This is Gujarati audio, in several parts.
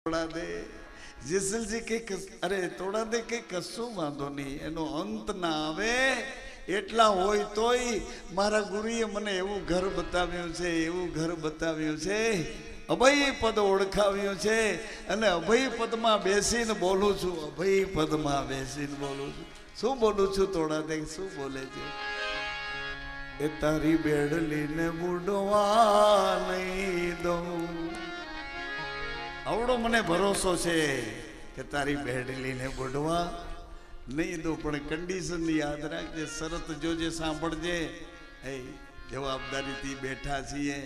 तोड़ा दे जिसल जी के अरे तोड़ा दे के कशो वांधो नहीं एनो अंत ना आवे એટલા હોય તોય મારા ગુરુએ મને એવું ઘર બતાવ્યું છે, એવું ઘર બતાવ્યું છે, અભય પદ ઓળખાવ્યું છે અને અભય પદમાં બેસીને બોલું છું, અભય પદમાં બેસીને બોલું છું. શું બોલું છું તોડા દે? શું બોલે છે? એ તારી બેડલીને બુડવા નહીં દઉં. આવડો મને ભરોસો છે કે તારી બેડલીને બુડવા નહીં દો, પણ કન્ડિશન યાદ રાખજે, શરત જોજે, સાંભળજે. એ જવાબદારીથી બેઠા છીએ,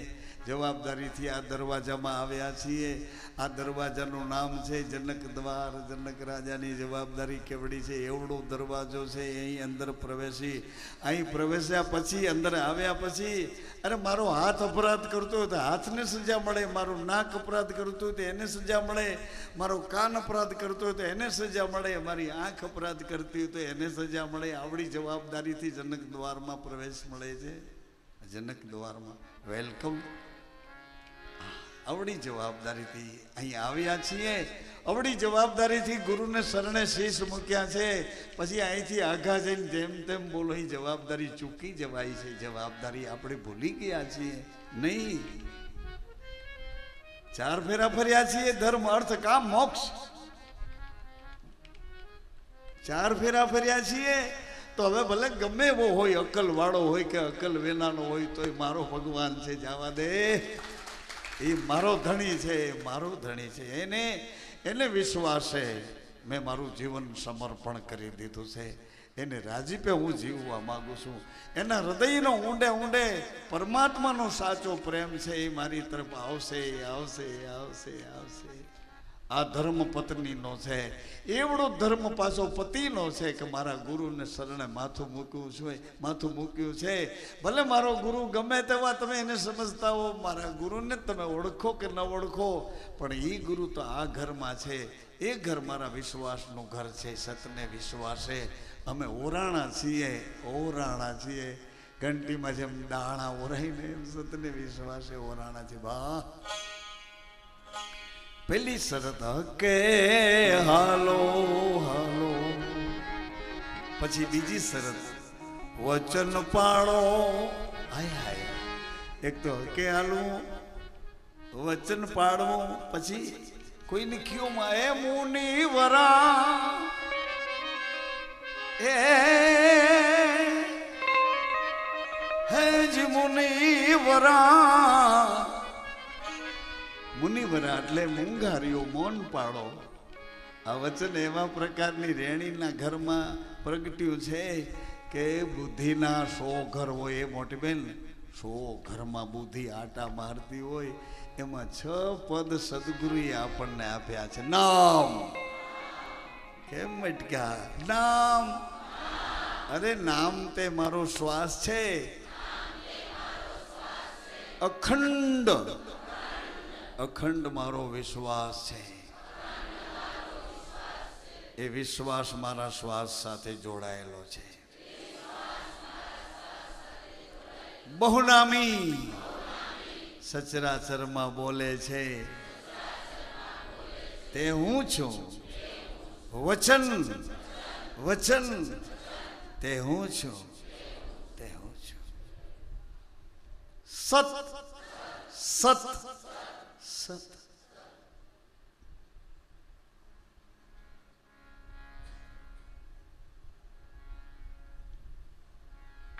જવાબદારીથી આ દરવાજામાં આવ્યા છીએ. આ દરવાજાનું નામ છે જનક દ્વાર. જનક રાજાની જવાબદારી કેવડી છે, એવડો દરવાજો છે. અહીં અંદર પ્રવેશી, અહીં પ્રવેશ્યા પછી, અંદર આવ્યા પછી, અરે મારો હાથ અપરાધ કરતો હોય તો હાથને સજા મળે, મારું નાક અપરાધ કરતું હોય તો એને સજા મળે, મારો કાન અપરાધ કરતો હોય તો એને સજા મળે, મારી આંખ અપરાધ કરતી હોય તો એને સજા મળે. આવડી જવાબદારીથી જનક દ્વારમાં પ્રવેશ મળે છે. જનક દ્વારમાં વેલકમ. અવળી જવાબદારીથી અહીં આવ્યા છીએ, અવળી જવાબદારીથી ગુરુને શરણે શીશ મૂક્યા છે. પછી અહીંથી આઘા જઈને જેમ તેમ બોલો, એ જવાબદારી ચૂકી જવાય છે. જવાબદારી આપણે ભૂલી ગયા છીએ નહીં. ચાર ફેરા ફર્યા છીએ, ધર્મ અર્થ કામ મોક્ષ. ચાર ફેરા ફર્યા છીએ તો હવે ભલે ગમે એવો હોય, અકલ વાળો હોય કે અકલ વેનાનો હોય, તોય મારો ભગવાન છે, જવા દે. એ મારો ધણી છે, મારો ધણી છે. એને વિશ્વાસે મેં મારું જીવન સમર્પણ કરી દીધું છે. એને રાજીપે હું જીવવા માંગુ છું. એના હૃદયનો ઊંડે ઊંડે પરમાત્માનો સાચો પ્રેમ છે, એ મારી તરફ આવશે, આવશે, આવશે, આવશે. આ ધર્મ પત્નીનો છે, એવડો ધર્મ પાછો પતિનો છે કે મારા ગુરુને શરણે માથું મૂક્યું છે. ભલે મારો ગુરુ ગમે તેવા તમે એને સમજતા હો, મારા ગુરુને તમે ઓળખો કે ન ઓળખો, પણ એ ગુરુ તો આ ઘરમાં છે. એ ઘર મારા વિશ્વાસનું ઘર છે. સતને વિશ્વાસે અમે ઓરાણા છીએ. ઘંટીમાં જેમ દાણા ઓરાઈને એમ સતને વિશ્વાસે ઓરાણા છે. બા પેલી શરત કે હાલો હાલો, પછી બીજી શરત વચન પાળો. હાય હાય, એક તો કે હાલું, વચન પાળવું, પછી કોઈની ખીઓમાં એ મુનિવરા, હે જ મુનિવરા. મુનિવરા એટલે મૂંઘારીઓ, મૌન પાડો. આ વચન એવા પ્રકારની રેણીના ઘરમાં પ્રગટ્યું છે કે બુદ્ધિના 100 ઘર હોય. એ મોટી બેન, 100 ઘરમાં બુદ્ધિ આટા મારતી હોય, એમાં 6 પદ સદગુરુએ આપણને આપ્યા છે. નામ કેમ મટક્યા? નામ. અરે નામ તે મારો શ્વાસ છે, અખંડ અખંડ મારો વિશ્વાસ છે. એ વિશ્વાસ મારા શ્વાસ સાથે જોડાયેલો છે. બહુનામી સચરાચરમાં બોલે છે તે હું છું. વચન વચન તે હું છું, તે હું છું. સત સત સત.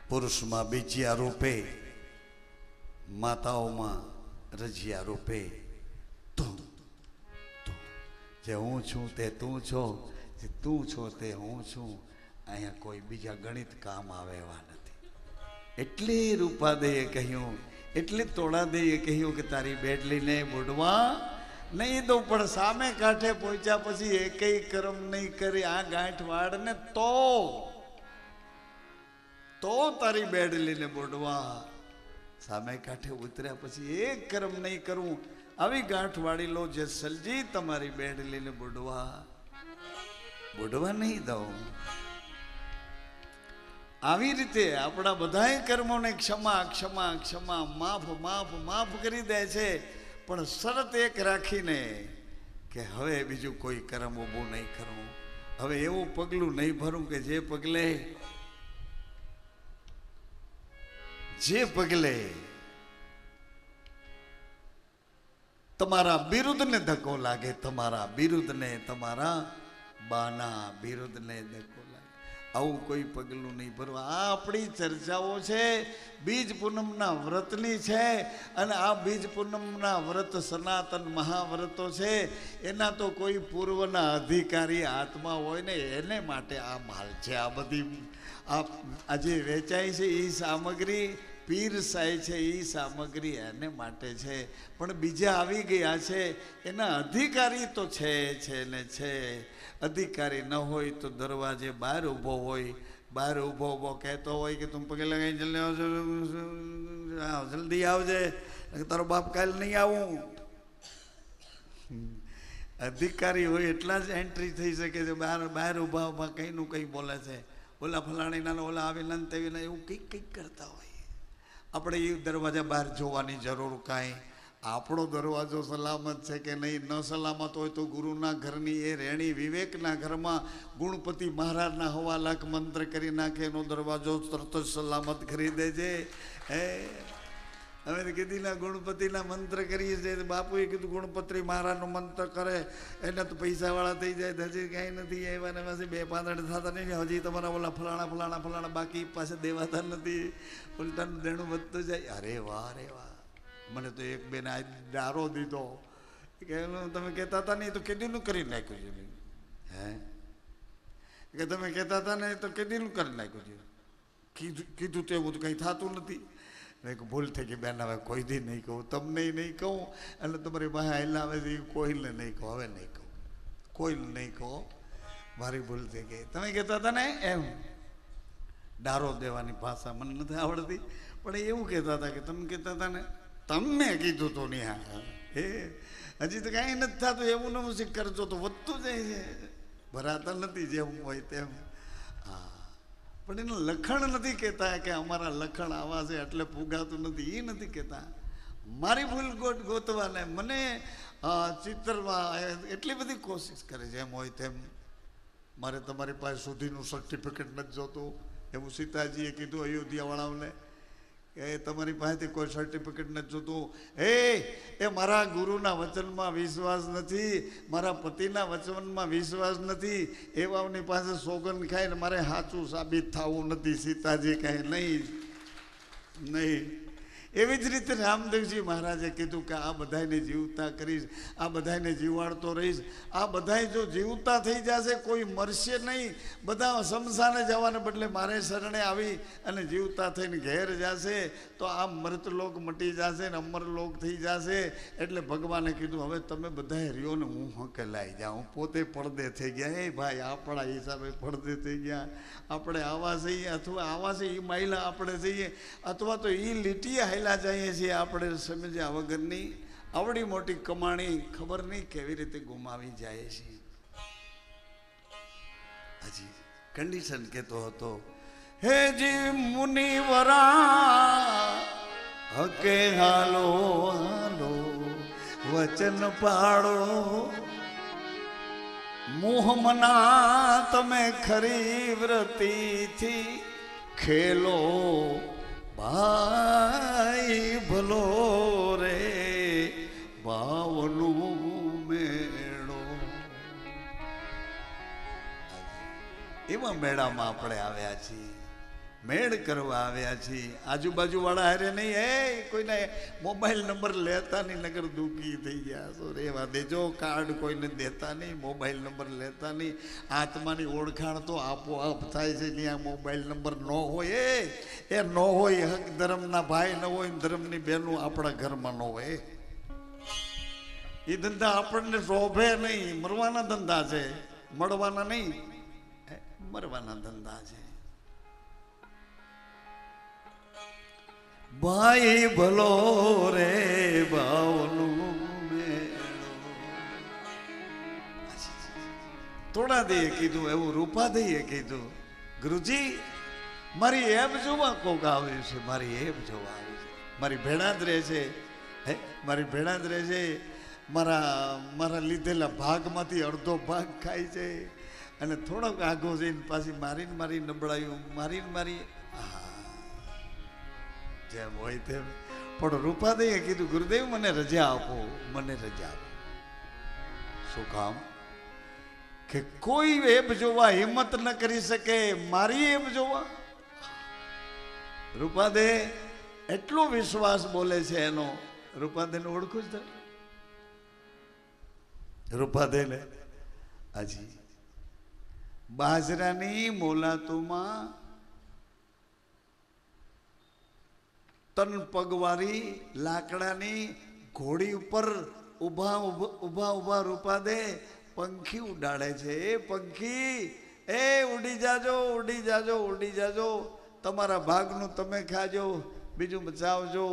પુરુષમાં બીજિયા રૂપે, માતાઓમાં રજિયા રૂપે તું. જે હું છું તે તું છો, જે તું છો તે હું છું. અહીંયા કોઈ બીજા ગણિત કામ આવે એવા નથી. એટલે રૂપાદેએ કહ્યું, એટલે તોડાદેએ કહ્યું કે તારી બેડલીને બુડવા નહીં દઉં, પણ સામે કાંઠે પહોંચ્યા પછી એકેય કર્મ નહીં કરી આ ગાંઠ વાળને તો તારી બેડલીને બુડવા. સામે કાંઠે ઉતર્યા પછી એક કર્મ નહીં કરવું, આવી ગાંઠ વાળી લો જે સલજી તમારી બેડલીને બુડવા નહીં દઉં. આવી રીતે આપણા બધાય કર્મોને ક્ષમા ક્ષમા ક્ષમા, માફ માફ માફ કરી દે છે. પણ શરત એક રાખીને કે હવે બીજું કોઈ કરમ ઊભું નહીં કરવું, હવે એવું પગલું નહીં ભરું કે જે પગલે તમારા બિરુદને ધક્કો લાગે, તમારા બિરુદને, તમારા બાના બિરુદને ધક્કો લાગે, આવું કોઈ પગલું નહીં ભરવા. આ આપણી ચર્ચાઓ છે, બીજ પૂનમના વ્રતની છે. અને આ બીજ પૂનમના વ્રત સનાતન મહાવ્રતો છે. એના તો કોઈ પૂર્વના અધિકારી આત્મા હોય ને એને માટે આ માલ છે. આ બધી આ જે વેચાય છે એ સામગ્રી પીરસાય છે, એ સામગ્રી એને માટે છે. પણ બીજા આવી ગયા છે, એના અધિકારી તો છે ને છે. અધિકારી ન હોય તો દરવાજે બહાર ઊભો હોય, બહાર ઊભો કહેતો હોય કે તું પગે લગાવી જલ્દી આવજે, તારો બાપ કાલ નહીં આવું. અધિકારી હોય એટલા જ એન્ટ્રી થઈ શકે છે. બહાર ઊભા કંઈનું કંઈ બોલે છે, ઓલા ફલાણી ના ઓલા આવેલા ને તેવી એવું કંઈક કરતા હોય. આપણે એ દરવાજા બહાર જોવાની જરૂર કાંઈ. આપણો દરવાજો સલામત છે કે નહીં, ન સલામત હોય તો ગુરુના ઘરની એ રેણી વિવેકના ઘરમાં ગુણપતિ મહારાજના 1.25 લાખ મંત્ર કરી નાખે, એનો દરવાજો તરત જ સલામત કરી દેજે. અમે કીધીના ગુણપતિના મંત્ર કરીએ છીએ. બાપુએ કીધું ગુણપતિ મહારાજનો મંત્ર કરે એને તો પૈસાવાળા થઈ જાય. હજી કાંઈ નથી આવ્યા ને પાસે 2-5 થતા નહીં. હજી તમારા ઓલા ફલાણા બાકી પાસે દેવાતા નથી, ઉલટાનું દેણું વધતું જાય. અરે વાહ રે વાહ. મને તો એક બેન આ ડારો દીધો કે તમે કહેતા હતા નહીં તો કેદીનું કરી નાખ્યું છે. કે તમે કહેતા હતા ને તો કેદીનું કરી નાખ્યું છે. કીધું તો એવું તો કંઈ થતું નથી. મેં ભૂલ થઈ ગઈ બેન, હવે કોઈ દી નહીં કહું, તમને નહીં કહું એટલે તમારી પાસે આવેલા આવે છે કોઈને નહીં કહું, હવે નહીં કહું, કોઈને નહીં કહો. મારી ભૂલ થઈ ગઈ. તમે કહેતા હતા ને એમ ડારો દેવાની ભાષા મને નથી આવડતી, પણ એવું કહેતા હતા કે તમે કહેતા હતા ને તમને કીધું તો નહીં. હા હજી તો કાંઈ નથી થતું. એવું નવું શીખ કરજો તો વધતું જાય છે, ભરાતા નથી જેમ હોય તેમ. હા પણ એનું લખણ નથી કહેતા કે અમારા લખણ આવા છે એટલે ફૂગાતું નથી, એ નથી કહેતા. મારી ભૂલ ગોતવાને મને ચિત્રમાં એટલી બધી કોશિશ કરે છે એમ હોય તેમ. મારે તમારી પાસે સુધીનું સર્ટિફિકેટ નથી જોતું એવું સીતાજીએ કીધું અયોધ્યાવાળાઓને કે તમારી પાસેથી કોઈ સર્ટિફિકેટ નથી જોતું. એ મારા ગુરુના વચનમાં વિશ્વાસ નથી, મારા પતિના વચનમાં વિશ્વાસ નથી, એવાની પાસે સોગંદ ખાઈને મારે સાચું સાબિત થવું નથી. સીતાજી કહે નહીં. એવી જ રીતે રામદેવજી મહારાજે કીધું કે આ બધાને જીવતા કરીશ, આ બધાને જીવાડતો રહીશ. આ બધા જો જીવતા થઈ જશે કોઈ મરશે નહીં. બધા શમશાને જવાને બદલે મારે શરણે આવી અને જીવતા થઈને ઘેર જશે તો આ મૃતલોક મટી જશે ને અમરલોક થઈ જશે. એટલે ભગવાને કીધું હવે તમે બધા રહ્યો ને હું હકેલાઈ જાઉં. પોતે પડદે થઈ ગયા. એ ભાઈ આપણા હિસાબે પડદે થઈ ગયા. આપણે આવા જઈએ અથવા આવા છે એ માયલા આપણે જઈએ અથવા તો એ લીટીએ હાયલા જઈએ છીએ આપણે સમજ્યા વગરની. આવડી મોટી કમાણી ખબર નહીં કેવી રીતે ગુમાવી જાય છે. હજી કન્ડિશન કહેતો હતો હે જી મુનિવરા હકે હાલો હાલો વચન પાડો, મોહમના તમે ખરી વ્રતિથી ખેલો ભાઈ ભલો રે ભાવનું મેળો. એવા મેળામાં આપણે આવ્યા છીએ, મેળ કરવા આવ્યા છીએ. આજુબાજુ વાળા હારે નહીં. કોઈને મોબાઈલ નંબર લેતા નહીં, નગર દુઃખી થઈ ગયા તો રેવા દેજો. કાર્ડ કોઈને દેતા નહીં, મોબાઈલ નંબર લેતા નહીં. આત્માની ઓળખાણ તો આપોઆપ થાય છે. ત્યાં મોબાઈલ નંબર ન હોય એ ન હોય. હક ધર્મના ભાઈ ન હોય, ધર્મની બહેનો આપણા ઘરમાં ન હોય. એ ધંધા આપણને શોભે નહીં. મરવાના ધંધા છે, મળવાના નહીં, મરવાના ધંધા છે. ભાઈ ભલો રે ભાવનું મેળો. થોડા દઈએ કીધું એવું રૂપાદઈએ કીધું ગુરુજી મારી એબ જોવા કોક આવે છે, મારી એબ જોવા આવે છે. મારી ભેણા જ રહે છે, મારી ભેણા જ રહે છે. મારા લીધેલા ભાગમાંથી અડધો ભાગ ખાય છે અને થોડોક આગો જઈને પાછી મારી નબળાયું મારી જેમ હોય તેમ. પણ રૂપાદેવીએ કીધું ગુરુદેવ મને રજા આપો, મને રજા આપો. શું કામ? કે કોઈ એપ જોવા હિંમત ન કરી શકે, મારી એપ જોવા. રૂપાદે એટલો વિશ્વાસ બોલે છે એનો. રૂપાદેને ઓળખું જ રૂપાદેને હાજી બાજરાની મોલાતોમાં તન પગવારી લાકડાની ઘોડી ઉપર ઉભા રૂપાદે પંખી ઉડાડે છે. એ પંખી એ ઉડી જાજો, તમારા ભાગનું તમે ખાજો, બીજું બચાવજો,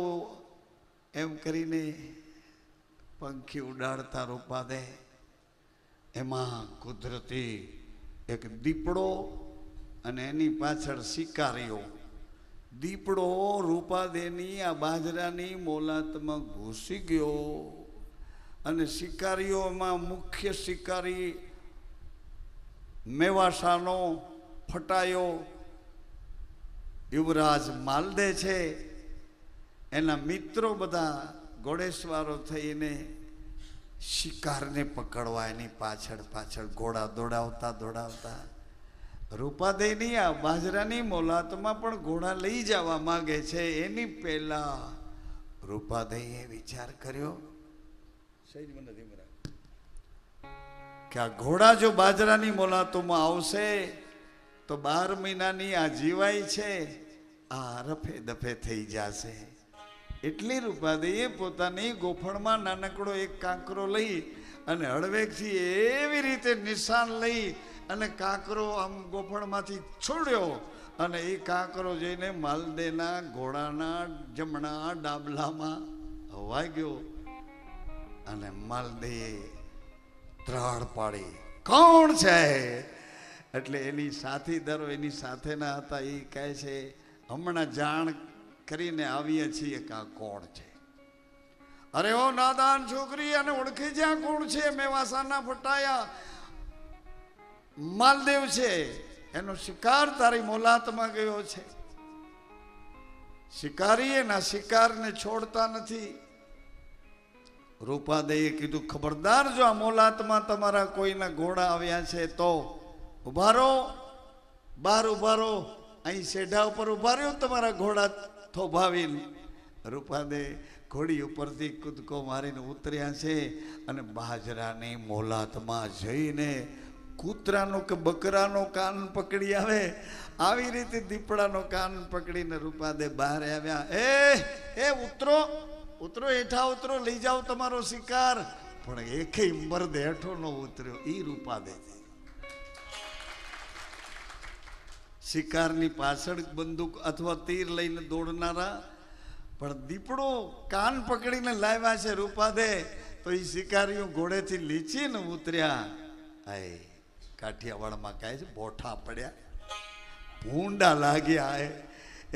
એમ કરીને પંખી ઉડાડતા રૂપાદે એમાં કુદરતી એક દીપડો અને એની પાછળ શિકારીઓ. દીપડો રૂપાદેની આ બાજરાની મોલાતમાં ઘૂસી ગયો અને શિકારીઓમાં મુખ્ય શિકારી મેવાસાનો ફટાયો યુવરાજ માલદે છે. એના મિત્રો બધા ઘોડેસવારો થઈને શિકારને પકડવા એની પાછળ ઘોડા દોડાવતા રૂપાદેની આ બાજરાની મોલાતમાં પણ ઘોડા લઈ જવા માંગે છે. એની પહેલા રૂપાદેઈએ વિચાર કર્યો કે આ ઘોડા જો બાજરાની મોલાતોમાં આવશે તો 12 મહિનાની આ જીવાઈ છે આ રફે દફે થઈ જશે. એટલી રૂપાદેવીએ પોતાની ગોફણમાં નાનકડો એક કાંકરો લઈ અને હળવેકથી એવી રીતે નિશાન લઈ અને કાંકરો આમ ગોફણમાંથી છોડ્યો અને એ કાંકરો જઈને માલદેના ઘોડાના જમણા ડાબલામાં વાગ્યો અને માલદેએ ત્રાડ પાડી, કોણ છે? એટલે એની સાથીદારો એની સાથેના હતા. એ કહે છે હમણાં જાણ કરીને આવીએ છીએ કે આ કોણ છે. અરે ઓ નાદાન છોકરી, અને ઓળખી જ્યાં કોણ છે? મેવાસાના ફટાયા માલદેવ છે, એનો શિકાર તારી મોલાતમાં ગયો છે. શિકારી એના શિકારને છોડતા નથી. રૂપાદેવીએ કીધું ખબરદાર, જો આ મોલાતમાં તમારા કોઈના ઘોડા આવ્યા છે તો ઉભા રહો, બહાર ઉભા રહો, અહીં શેઢા ઉપર ઉભા રહ્યો તમારા ઘોડા થોભાવીને. રૂપાદે ઘોડી ઉપરથી કૂદકો મારીને ઉતર્યા છે અને બાજરાની મોલાતમાં જઈને કૂતરાનો કે બકરાનો કાન પકડી આવે આવી રીતે દીપડાનો કાન પકડીને રૂપાદે બહાર આવ્યા. એ ઉતરો, હેઠા ઉતરો, લઈ જાઓ તમારો શિકાર. પણ એકેય મર્દ હેઠો ન ઉતર્યો. એ રૂપાદે શિકારની પાછળ બંદૂક અથવા તીર લઈને દોડનારા, પણ દીપડો કાન પકડીને લાવ્યા છે રૂપાદે. તો એ શિકારીઓ ઘોડેથી લીચીને ઉતર્યા. આય કાઠિયાવાડમાં કહે છે બોઠા પડ્યા, ભૂંડા લાગ્યા.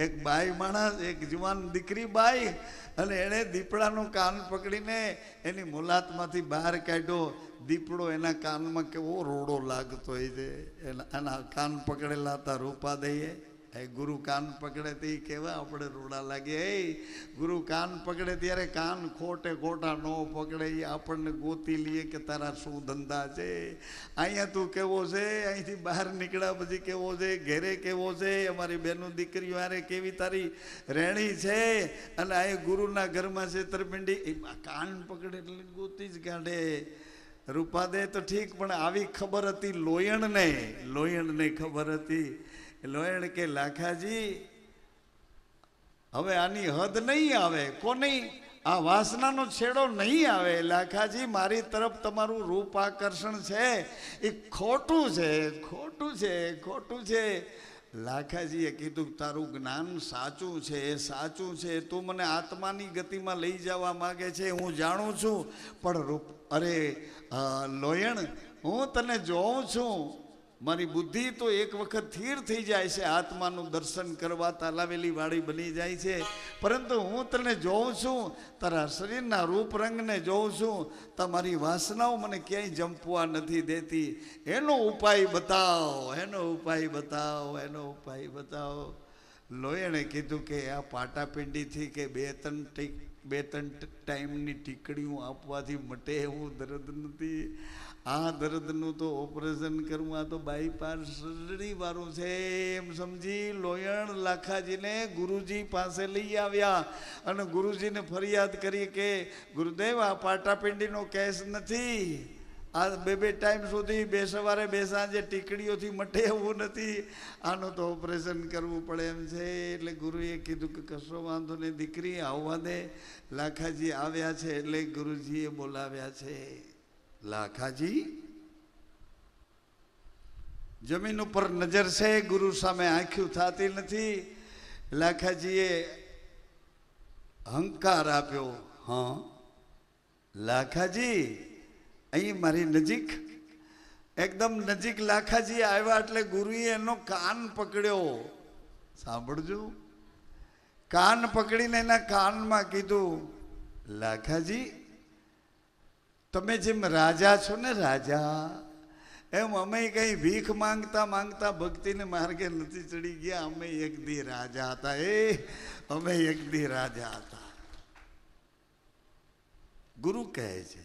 એક બાઈ માણસ, એક જુવાન દીકરી બાઈ, અને એણે દીપડાનું કાન પકડીને એની મુલાતમાંથી બહાર કાઢ્યો. દીપડો એના કાનમાં કેવો રોડો લાગતો હોય છે. એના કાન પકડેલા હતા રૂપાદેવીએ. ગુરુ કાન પકડે તે કેવા આપણે રોડા લાગે. ગુરુ કાન પકડે ત્યારે કાન ખોટા ન પકડે. આપણને ગોતી લઈએ કે તારા શું ધંધા છે, અહીંયા તું કેવો છે, અહીંથી બહાર નીકળ્યા પછી કેવો છે, ઘેરે કેવો છે, અમારી બહેનો દીકરીઓ હારે કેવી તારી રહેણી છે, અને અહીં ગુરુના ઘરમાં છેતરપિંડી. કાન પકડે એટલે ગોતી જ કાઢે. રૂપાદે તો ઠીક, પણ આવી ખબર હતી લોયણને ખબર હતી. લોયણ કે લાખાજી હવે આની હદ નહીં આવે, કોની આ વાસનાનો છેડો નહીં આવે. લાખાજી મારી તરફ તમારું રૂપ આકર્ષણ છે એ ખોટું છે. લાખાજીએ કીધું તારું જ્ઞાન સાચું છે, તું મને આત્માની ગતિમાં લઈ જવા માંગે છે, હું જાણું છું. પણ લોયણ, હું તને જોઉં છું, મારી બુદ્ધિ તો એક વખત સ્થિર થઈ જાય છે, આત્માનું દર્શન કરવા તાલાવેલી વાળી બની જાય છે, પરંતુ હું તને જોઉં છું, તારા શરીરના રૂપ રંગને જોઉં છું, તમારી વાસનાઓ મને ક્યાંય જંપવા નથી દેતી. એનો ઉપાય બતાવો, એનો ઉપાય બતાવો, એનો ઉપાય બતાવો. લોયણે કીધું કે આ પાટાપિંડીથી કે બે ત્રણ ટાઈમની ટીકડીઓ આપવાથી મટે એવું દર્દ નથી. આ દર્દનું તો ઓપરેશન કરવું, આ તો બાયપાસ સર્જરી વાળું છે એમ સમજી લોયણ લાખાજીને ગુરુજી પાસે લઈ આવ્યા અને ગુરુજીને ફરિયાદ કરી કે ગુરુદેવ, આ પાટાપિંડીનો કેસ નથી, આ બે ટાઈમ સુધી બે સવારે બે સાંજે ટીકડીઓથી મટે એવું નથી, આનું તો ઓપરેશન કરવું પડે એમ છે. એટલે ગુરુએ કીધું કે કશો વાંધો નહીં દીકરી, આવવા દે. લાખાજી આવ્યા છે એટલે ગુરુજીએ બોલાવ્યા છે. લાખાજી જમીન ઉપર નજર છે, ગુરુ સામે આંખ્યું થતી નથી. લાખાજીએ હંકાર આપ્યો, હા લાખાજી અહીં મારી નજીક, એકદમ નજીક લાખાજી આવ્યા એટલે ગુરુએ એનો કાન પકડ્યો. સાંભળજો, કાન પકડીને એના કાનમાં કીધું, લાખાજી તમે જેમ રાજા છો ને રાજા, એમ અમે કઈ ભીખ માંગતા માંગતા ભક્તિને માર્ગે નથી ચડી ગયા. અમે એક દી રાજા હતા, અમે એક દી રાજા હતા. ગુરુ કહે છે,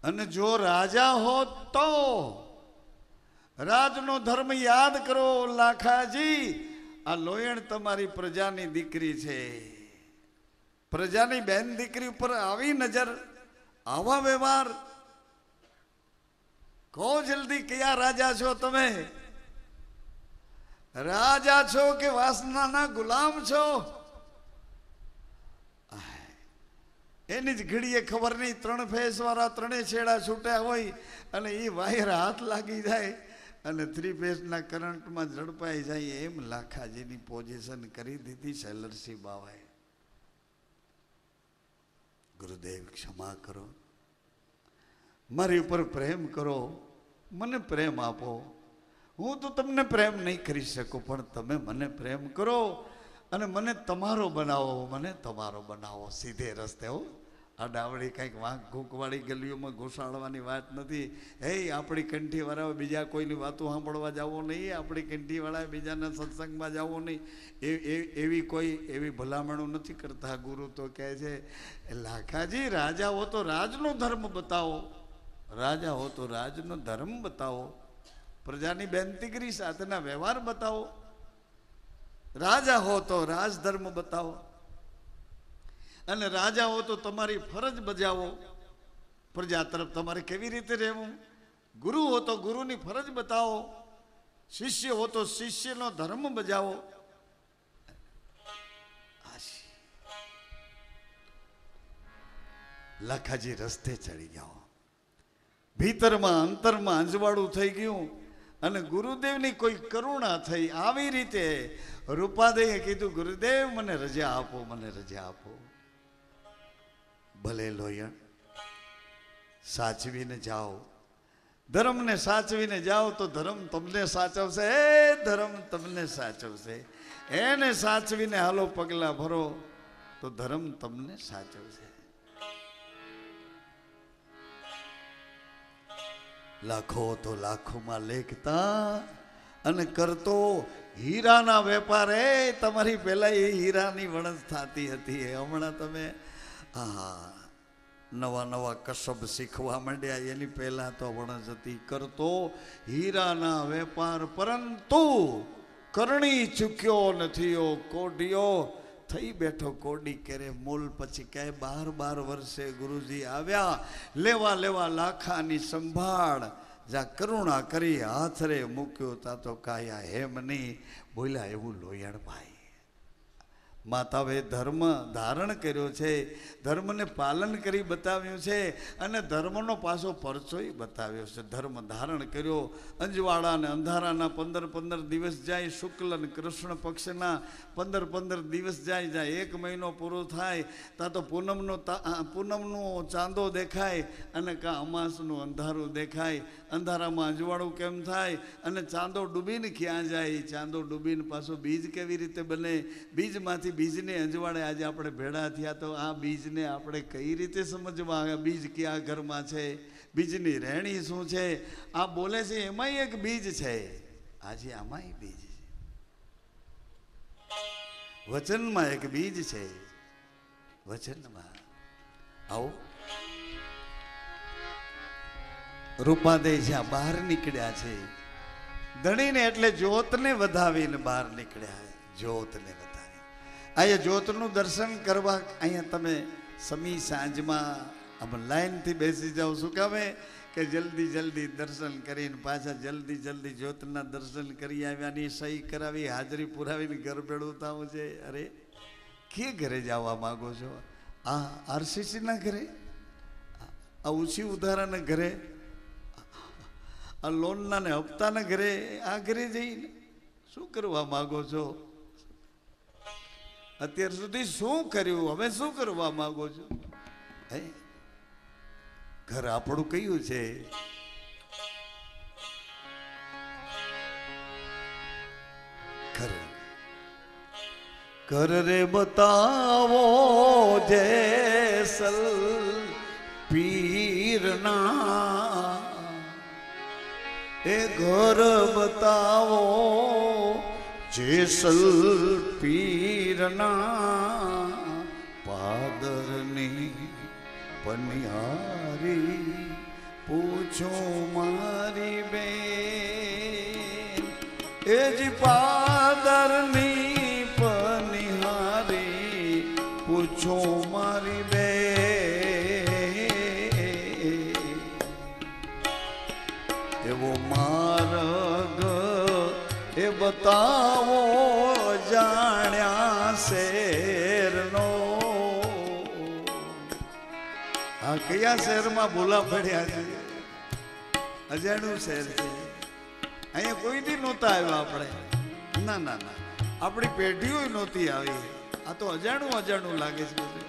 અને જો રાજા હોત તો રાજનો ધર્મ યાદ કરો. લાખાજી, આ લોયણ તમારી પ્રજાની દીકરી છે, પ્રજાની બેન દીકરી ઉપર આવી નજર, આવા વ્યવહાર, કહો જલ્દી કયા રાજા છો તમે? રાજા છો કે વાસનાના ગુલામ છો? એની જ ઘડીએ ખબર નહીં, ત્રણ ફેસ વાળા ત્રણે છેડા છૂટ્યા હોય અને એ વાયર હાથ લાગી જાય અને થ્રી ફેસના કરંટમાં ઝડપાઈ જાય. એમ લાખાજીની પોઝિશન કરી દીધી શૈલરસિંહ બાવાએ. ગુરુદેવ ક્ષમા કરો, મારી ઉપર પ્રેમ કરો, મને પ્રેમ આપો. હું તો તમને પ્રેમ નહીં કરી શકું, પણ તમે મને પ્રેમ કરો અને મને તમારો બનાવો, મને તમારો બનાવો. સીધે રસ્તે હો, આ ડાવડી કંઈક વાંક ઘૂંકવાળી ગલીઓમાં ઘૂસાડવાની વાત નથી. આપણી કંઠીવાળાઓ બીજા કોઈની વાતો સાંભળવા જવો નહીં, આપણી કંઠીવાળાએ બીજાના સત્સંગમાં જવો નહીં, એવી ભલામણો નથી કરતા. ગુરુ તો કહે છે, લાખાજી રાજા હો તો રાજનો ધર્મ બતાવો, રાજા હો તો રાજનો ધર્મ બતાવો, પ્રજાની બેનતીગરી સાથેના વ્યવહાર બતાવો, રાજા હો તો રાજધર્મ બતાવો, અને રાજા હો તો તમારી ફરજ બજાવો. પ્રજા તરફ તમારે કેવી રીતે રહેવું? ગુરુ હો તો ગુરુની ફરજ બતાવો, શિષ્ય હો તો શિષ્યનો ધર્મ બજાવો. લાખાજી રસ્તે ચડી જાઓ. ભીતરમાં અંતરમાં અંજવાળું થઈ ગયું અને ગુરુદેવની કોઈ કરુણા થઈ. આવી રીતે રૂપાદેએ કીધું, ગુરુદેવ મને રજા આપો, મને રજા આપો. ભલે લોયણ, સાચવીને જાઓ, ધર્મને સાચવીને જાઓ તો ધર્મ તમને સાચવશે, ધર્મ તમને સાચવશે. એને સાચવીને હાલો, પગલા ભરો તો ધર્મ તમને સાચવશે. લાખો તો લાખોમાં લેખતા અને કરતો હીરાના વેપાર. તમારી પહેલા એ હીરાની વણસ થતી હતી, હમણાં તમે નવા નવા કસબ શીખવા માંડ્યા, એની પહેલા તો વણસ હતી. કરતો હીરાના વેપાર, પરંતુ કરણી ચૂક્યો નથી કોડિયો. થઈ બેઠો કોડી કેરે મૂલ. પછી કહે 12 વર્ષે ગુરુજી આવ્યા, લેવા લાખાની સંભાળ. જા કરુણા કરી હાથ રે મૂક્યો, તા તો કાયા હેમ નહીં બોલ્યા. એવું લોયણભાઈ માતાએ ધર્મ ધારણ કર્યો છે, ધર્મને પાલન કરી બતાવ્યું છે અને ધર્મનો પાછો પરચોય બતાવ્યો છે. ધર્મ ધારણ કર્યો. અંજવાળા અને અંધારાના 15 દિવસ જાય, શુક્લ અને કૃષ્ણ પક્ષના 15 દિવસ જાય. જ્યાં 1 મહિનો પૂરો થાય ત્યાં તો પૂનમનો ચાંદો દેખાય અને કાં અમાસનું અંધારું દેખાય. અંધારામાં અંજવાળું કેમ થાય અને ચાંદો ડૂબીને ક્યાં જાય? ચાંદો ડૂબીને પાછો બીજ કેવી રીતે બને? બીજમાંથી બીજને અંજવાળે આજે આપણે ભેળા થયા. તો આ બીજને આપણે કઈ રીતે સમજવા? બીજ કયા ઘરમાં છે? બીજની રહેણી શું છે? આ બોલે છે એમાંય એક બીજ છે. આજે આમાંય બીજ છે. વચનમાં એક બીજ છે. વચનમાં આવો રૂપાદે જ્યાં બહાર નીકળ્યા છે, ધણીને એટલે જ્યોતને વધાવીને બહાર નીકળ્યા. જ્યોતને વધાવી અહીંયા જ્યોતનું દર્શન કરવા અહીંયા તમે સમી સાંજમાં આમ લાઈનથી બેસી જાઓ. શું કામે? કે જલ્દી દર્શન કરીને પાછા જલ્દી જ્યોતના દર્શન કરી આવ્યાની સહી કરાવી, હાજરી પુરાવીને ઘર ભેળું થવું છે. અરે કે ઘરે જવા માગો છો? આ આરસીસીના ઘરે, આ ઊંચી ઉધારાના ઘરે, આ લોનના ને હપ્તાના ઘરે, આ ઘરે જઈને શું કરવા માગો છો? અત્યાર સુધી શું કર્યું, હવે શું કરવા માગો છો? હે, ઘર આપણું કયું છે? ઘર રે બતાવો જેસલ પીરના, એ ઘર બતાવો જેસલ પીરના. પાદરની પનિહારી પૂછો મારી બેન, એ જ પાદરની પનિહારી પૂછો મારી બેન. એવો માર્ગ એ બતાવો જાણ્યા શેરનો. આ કયા શહેરમાં ભૂલા પડ્યા છે? અજાણ્યું શહેર છે. અહીંયા કોઈથી નહોતા આવ્યા આપણે. ના, આપણી પેઢીઓ નહોતી આવી. આ તો અજાણું લાગે છે બધું.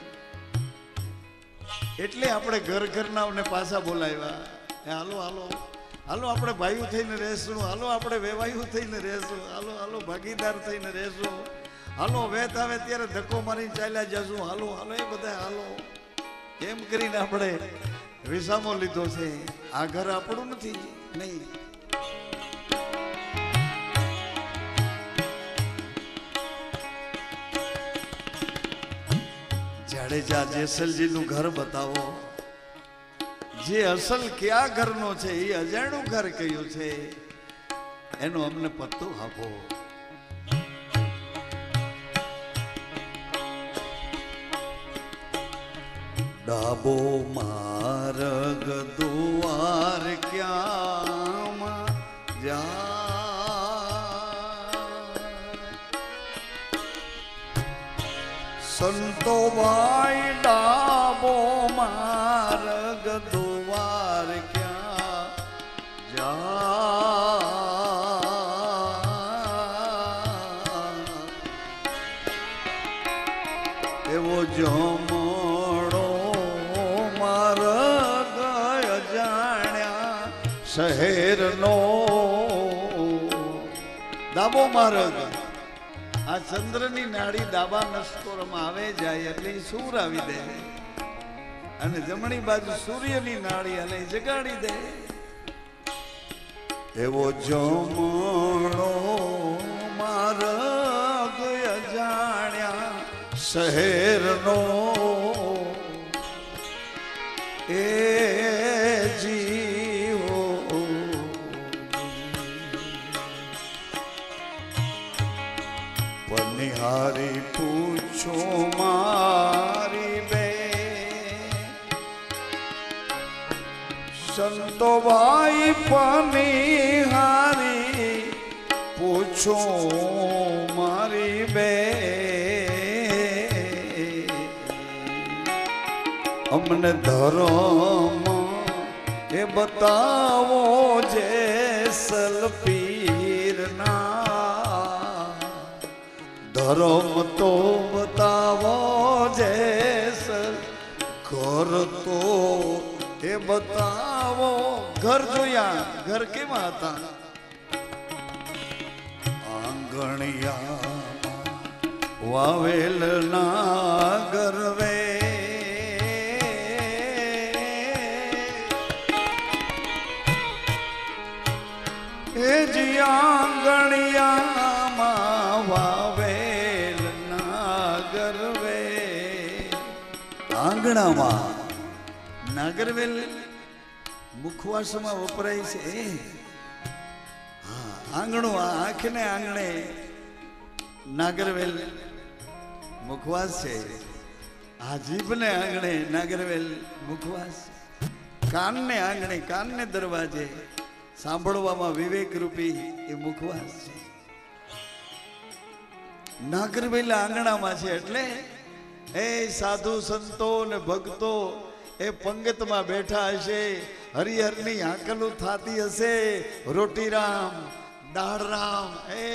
એટલે આપણે ઘરના પાછા બોલાવ્યા. હાલો આપણે ભાઈઓ થઈને રહેશું, હાલો આપણે વેવાયું થઈને રહેશું, હાલો ભાગીદાર થઈને રહેશું, હાલો વેત આવે ત્યારે ધક્કો મારીને ચાલ્યા જશું, હાલો એ બધા હાલો એમ કરીને આપણે વિસામો લીધો છે. આ ઘર આપણું નથી. નહીં, જાડેજા જેસલજીનું ઘર બતાવો. જે અસલ કયા ઘરનો છે, એ અજાણ્યું ઘર કયું છે, એનો અમને પત્તો આપો. ડાબો માર્ગ દુવાર ક્યાં જાય? સંતો ભાઈ ડાબો માર્ગ દુવાર ક્યાં જાય? એવો જમણો માર્ગ અજાણ્યા શહેરનો. ડાબો માર્ગ, આ ચંદ્રની નાડી ડાબા નસ્કોરમાં આવે જાય એટલે સૂર આવી દે, અને જમણી બાજુ સૂર્યની નાડી અને જગાડી દે. એવો જમણો માર્ગ અજાણ્યા શહેરનો. એ જીવો પનિહારી પૂછો મારી બેન. સંતો ભાઈ પનિહારી પૂછો મારી બેન. અમને ધર્મ એ બતાવો જેસલ પીરના ધર્મ તો બતાવો જેસલ ઘર તો એ બતાવો ઘર જોયા ઘર કેવા હતા આંગણિયા વાવેલ ના ગરવે એ જી આંગણિયામાં વાવેલ ના ગરવે આંગણામાં નાગરવેલ મુખવાસમાં વપરાય છે હા આંગણું આંખને આંગણે નાગરવેલ મુખવાસ છે આ જીભને આંગણે નાગરવેલ મુખવાસ કાનને આંગણે કાનને દરવાજે સાંભળવામાં વિવેક રૂપી એ મુખવાસ છે નાગરવેલ આંગણામાં છે એટલે એ સાધુ સંતો ને ભક્તો એ પંગતમાં બેઠા હશે હરિહરની આકલું થાતી હશે રોટીરામ દાળરામ એ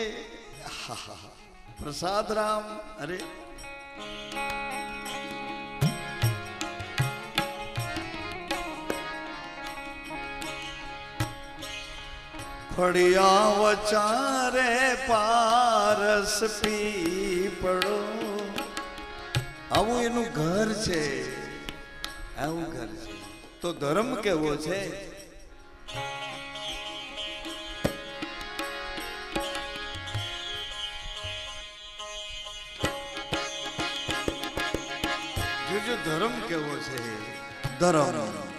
પ્રસાદ રામ અરે ફળિયા વચારે પારસ પીપળો આવું એનું ઘર છે આવું ઘર છે તો ધર્મ કેવો છે જોજો ધર્મ કેવો છે ધર્મ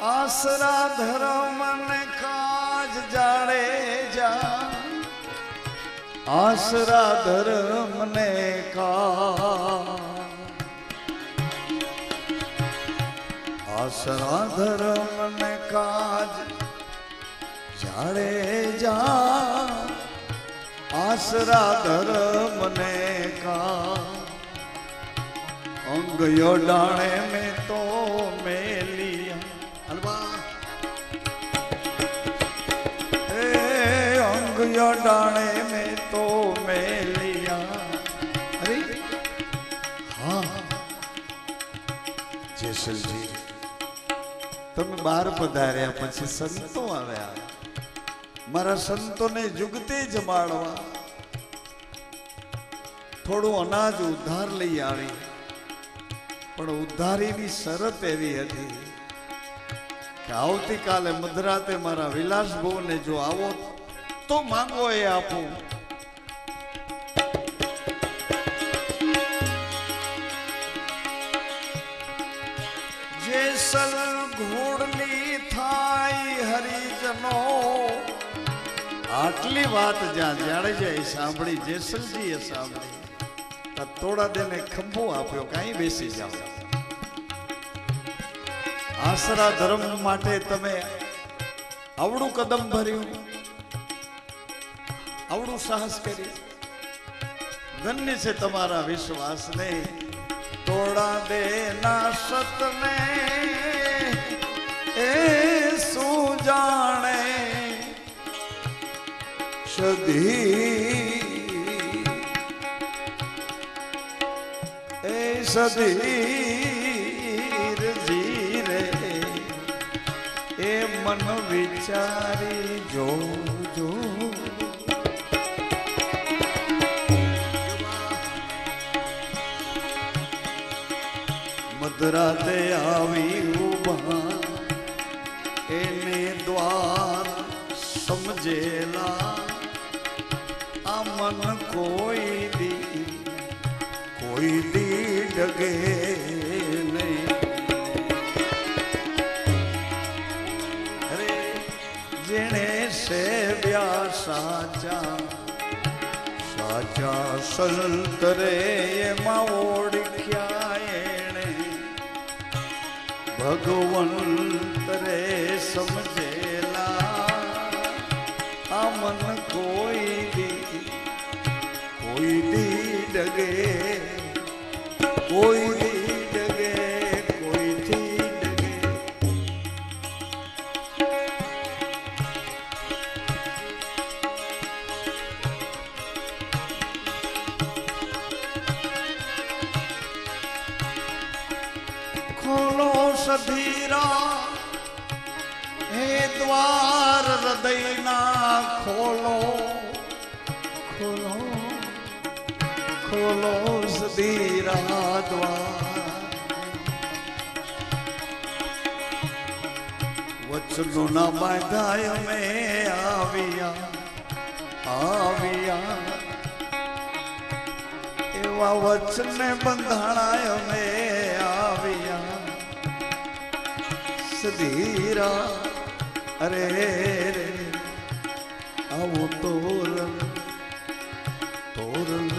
આસરા ધર્મ ને કાજ જાડે જા આસરા ધર્મ ને આસરા ધર્મ ને કાજ જાડે જા આસરા ધર્મ ને અંગ યોડાણે મેં તો મેલિયા अंग डाणे में तो मेलिया अरे हाँ जेसलजी તમે બહાર પધાર્યા પછી સંતો આવ્યા મારા સંતોને જુગતે જમાડવા થોડું અનાજ ઉધાર લઈ આવી પણ ઉધારીની શરત એવી હતી કે આવતીકાલે મધરાતે મારા વિલાસ ભવને જો આવો તો માંગો એ આપું જેસલ ઘોડલી થાય હરિજનો આટલી વાત જ્યાં જાડેજાએ સાંભળી જેસલજીએ સાંભળી તોડા દેને ખંભો આપ્યો કાંઈ બેસી જાઓ આસરા ધર્મ માટે તમે આવડું કદમ ભર્યું આવડું સાહસ કર્યું ધન્ય છે તમારા વિશ્વાસને તોડા દે ના સતને એ શું જાણે સદી એ સદીર જીરે એ મન વિચારી જોજો મધરાતે આવી ઉભા એને દ્વાર સમજેલા આ મન કોઈ દી ડગે નહીં અરે જેણે સેવ્યા સાચા સાચા સંત રે એમાં ઓળખ્યા એણે ભગવંત રે સમજેલા આ મન કોઈ દી ડગે કોઈ દી ડગે કોઈથી ડગે ખોલો સધીરા હે દ્વાર હૃદયના ખોલો ખોલો ખોલો સધીરા દ્વાર વચનો ના બાંધાય મેં આવ્યા એવા વચને બંધાણાય મેં આવ્યા સધીરા અરે રે આવો તોરણ તોરણ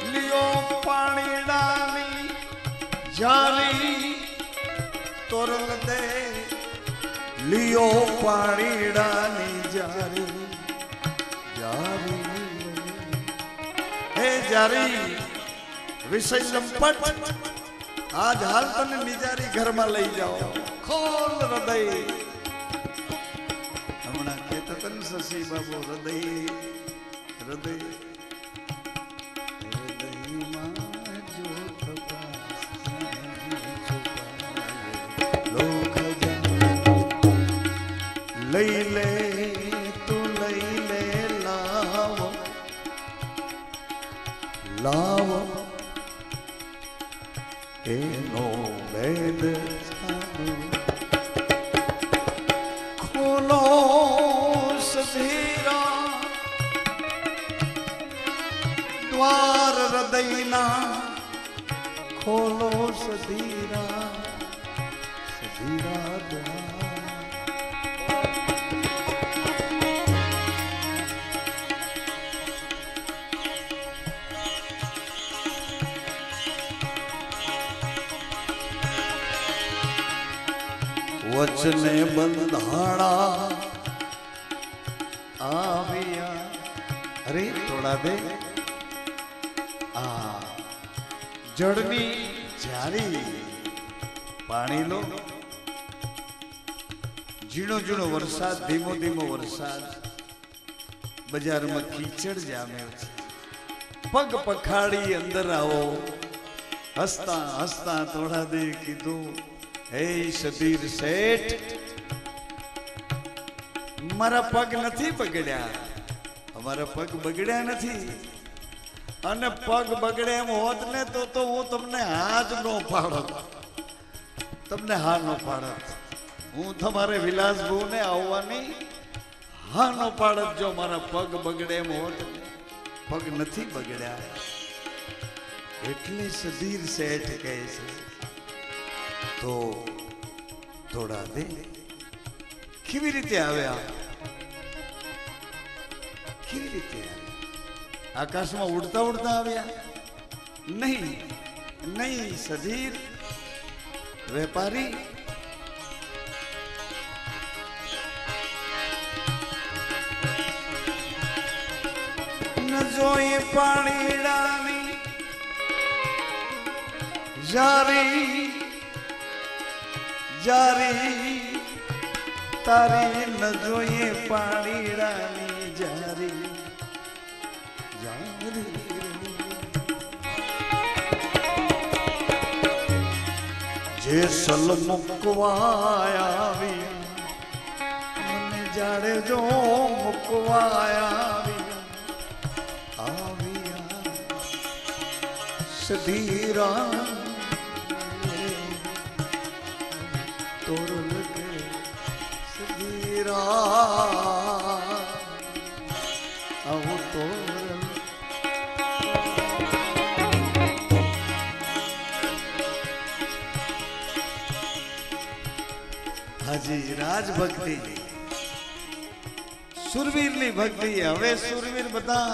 લિયો પાણીડાની જારી તોરણ દે લિયો પાણીડાની જારી હે જારી વિષય લંપટ આજ હાલ તને નિજારી ઘરમાં લઈ જાઓ ખોલ હૃદય હમણાં કેત તન શશી બાબુ હૃદય હૃદયમાં જો લઈ લે તું લઈ લે લાવો લાવો એનો ભેદ ખોલો સધીરા દ્વાર હૃદયના ખોલો સધીરા દ્વાર વચને બંધાણા આવ્યા અરે થોડા દે આ જળની જારી પાણી લો ઝીણો ઝીણો વરસાદ ધીમો ધીમો વરસાદ બજારમાં કીચડ જામ્યો છે પગ પખાડી અંદર આવો હસતા હસતા થોડા દે કીધું હે સધીર શેઠ મારા પગ નથી બગડ્યા અમારા પગ બગડ્યા નથી અને પગ બગડે એમ હોત ને તો હું તમને હાથ નો પાડત તમને હા નો પાડત હું તમારે વિલાસભુ ને આવવાની હા નો પાડત જો મારા પગ બગડે એમ હોત પગ નથી બગડ્યા એટલે સધીર શેઠ કહે છે તો થોડા દે કેવી રીતે આવ્યા કેવી રીતે આવ્યા આકાશમાં ઉડતા ઉડતા આવ્યા નહીં નહીં સધીર વેપારી ન જોઈ પાણીડાની જારી જારી તારી ન જોઈએ પાણીડાની જારી જારી જે સલ મુકવાયા મને જાડે જો મુકવાયા સધીરા તોર લગે સધીરા આવું તોર હાજી રાજભક્તિ સુરવીરની ભક્તિ. હવે સુરવીર બધા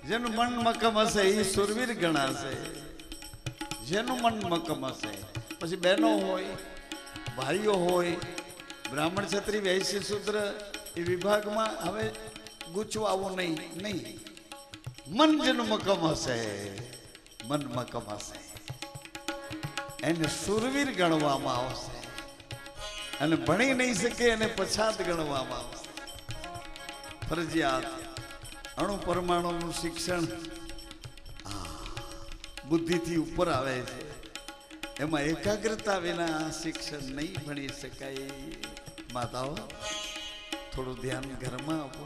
જેનું મન મક્કમ હશે એ સુરવીર ગણાશે. જેનું મન મક્કમ હશે. પછી બહેનો હોય, ભાઈઓ હોય, બ્રાહ્મણ ક્ષત્રિય વૈશ્ય શૂદ્ર એ વિભાગમાં હવે ગૂંચવાવું નહીં. મન જેનું મક્કમ હશે, મન મક્કમ હશે એને સુરવીર ગણવામાં આવશે. અને ભણી નહીં શકે એને પછાત ગણવામાં આવશે. ફરજિયાત અણુ પરમાણુનું શિક્ષણ બુદ્ધિથી ઉપર આવે છે. એમાં એકાગ્રતા વિના શિક્ષણ નહીં ભણી શકાય. માતાઓ થોડું ધ્યાન ઘરમાં આપો.